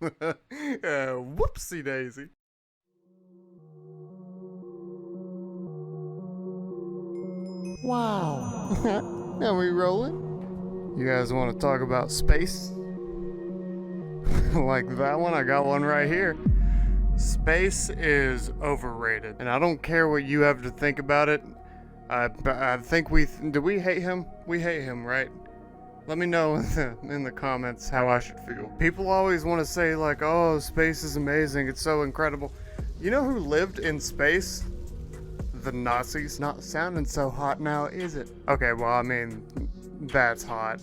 Whoopsie daisy. Wow. Now we rolling? You guys want to talk about space? Like that one? I got one right here. Space is overrated. And I don't care what you have to think about it. I think do we hate him? We hate him, right? Let me know in the comments how I should feel. People always want to say like, oh, space is amazing, it's so incredible. You know who lived in space? The Nazis. Not sounding so hot now, is it? Okay, well, I mean, that's hot.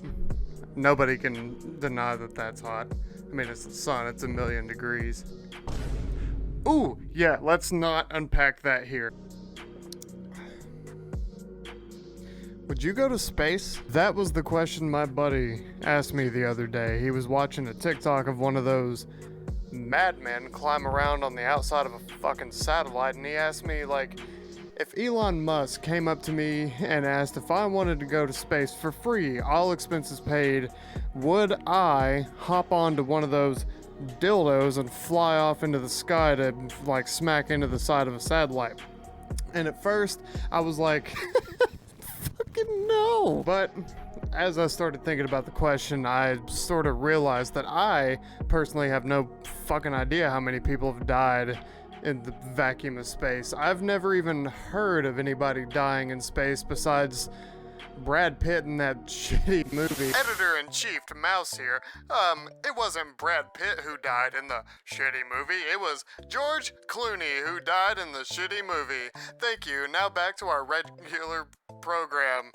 Nobody can deny that that's hot. I mean, it's the sun, it's 1,000,000 degrees. Ooh, yeah, let's not unpack that here. Would you go to space? That was the question my buddy asked me the other day. He was watching a TikTok of one of those madmen climb around on the outside of a fucking satellite, and he asked me, like, if Elon Musk came up to me and asked if I wanted to go to space for free, all expenses paid, would I hop onto one of those dildos and fly off into the sky to, like, smack into the side of a satellite? And at first, I was like, no. But as I started thinking about the question, I sort of realized that I personally have no fucking idea how many people have died in the vacuum of space. I've never even heard of anybody dying in space besides Brad Pitt in that shitty movie. Editor-in-chief to Mouse here. It wasn't Brad Pitt who died in the shitty movie. It was George Clooney who died in the shitty movie. Thank you. Now back to our regular program.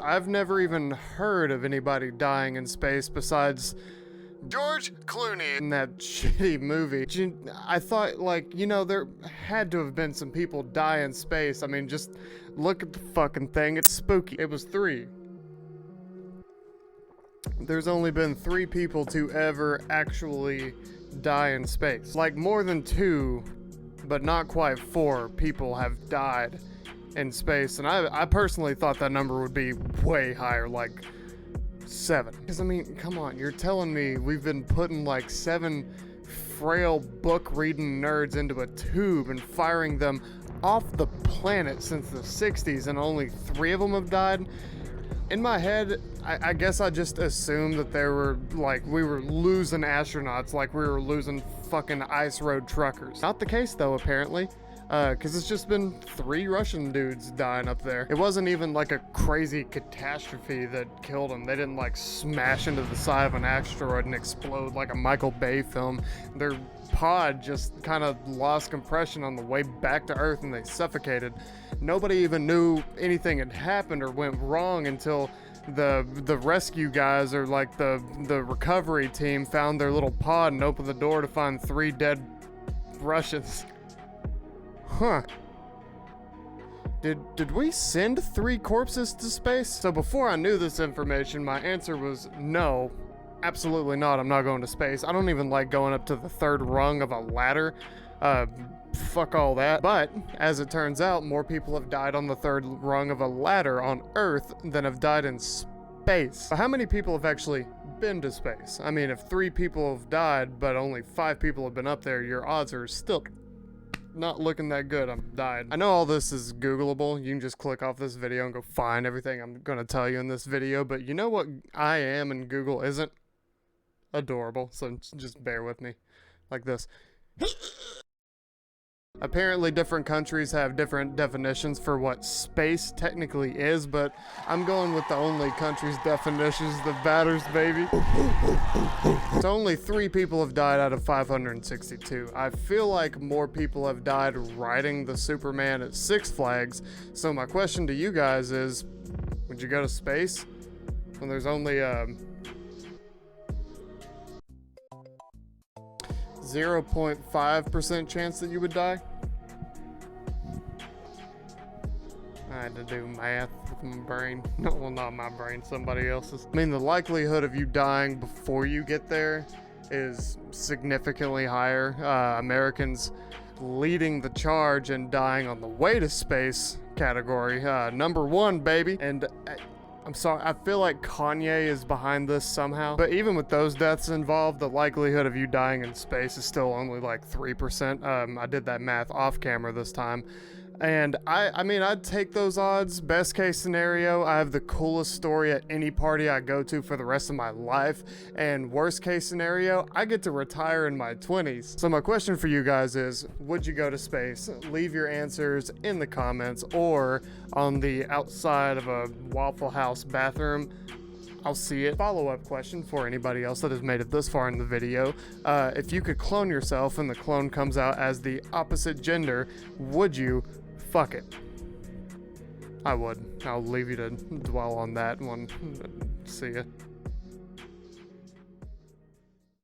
I've never even heard of anybody dying in space besides George Clooney in that shitty movie. I thought, like, you know, there had to have been some people die in space. I mean, just look at the fucking thing. It's spooky. It was 3. There's only been 3 people to ever actually die in space. Like, more than 2, but not quite 4 people have died in space. And I personally thought that number would be way higher, like 7. Because, I mean, come on, you're telling me we've been putting like 7 frail book-reading nerds into a tube and firing them off the planet since the 60s and only 3 of them have died? In my head, I guess I just assumed that there were, like, we were losing astronauts like we were losing fucking ice road truckers. Not the case, though, apparently. Because it's just been 3 Russian dudes dying up there. It wasn't even like a crazy catastrophe that killed them. They didn't like smash into the side of an asteroid and explode like a Michael Bay film. Their pod just kind of lost compression on the way back to Earth and they suffocated. Nobody even knew anything had happened or went wrong until the rescue guys or like the recovery team found their little pod and opened the door to find 3 dead Russians. Huh. Did we send 3 corpses to space? So before I knew this information, my answer was no. Absolutely not. I'm not going to space. I don't even like going up to the 3rd rung of a ladder. Fuck all that. But as it turns out, more people have died on the 3rd rung of a ladder on Earth than have died in space. How many people have actually been to space? I mean, if 3 people have died, but only 5 people have been up there, your odds are still not looking that good. I'm died. I know all this is Googleable. You can just click off this video and go find everything I'm gonna tell you in this video, but you know what I am and Google isn't? Adorable. So just bear with me. Like this. Apparently different countries have different definitions for what space technically is, but I'm going with the only country's definitions that matters, baby. So only 3 people have died out of 562. I feel like more people have died riding the Superman at Six Flags, so my question to you guys is, would you go to space when there's only 0.5% chance that you would die? I had to do math with my brain. No, well, not my brain, somebody else's. I mean, the likelihood of you dying before you get there is significantly higher. Americans leading the charge and dying on the way to space category. Number 1, baby. And I'm sorry, I feel like Kanye is behind this somehow. But even with those deaths involved, the likelihood of you dying in space is still only like 3%. I did that math off camera this time. And I mean, I'd take those odds. Best case scenario, I have the coolest story at any party I go to for the rest of my life. And worst case scenario, I get to retire in my 20s. So my question for you guys is, would you go to space? Leave your answers in the comments or on the outside of a Waffle House bathroom. I'll see it. Follow-up question for anybody else that has made it this far in the video. If you could clone yourself and the clone comes out as the opposite gender, would you fuck it? I would. I'll leave you to dwell on that one. See ya.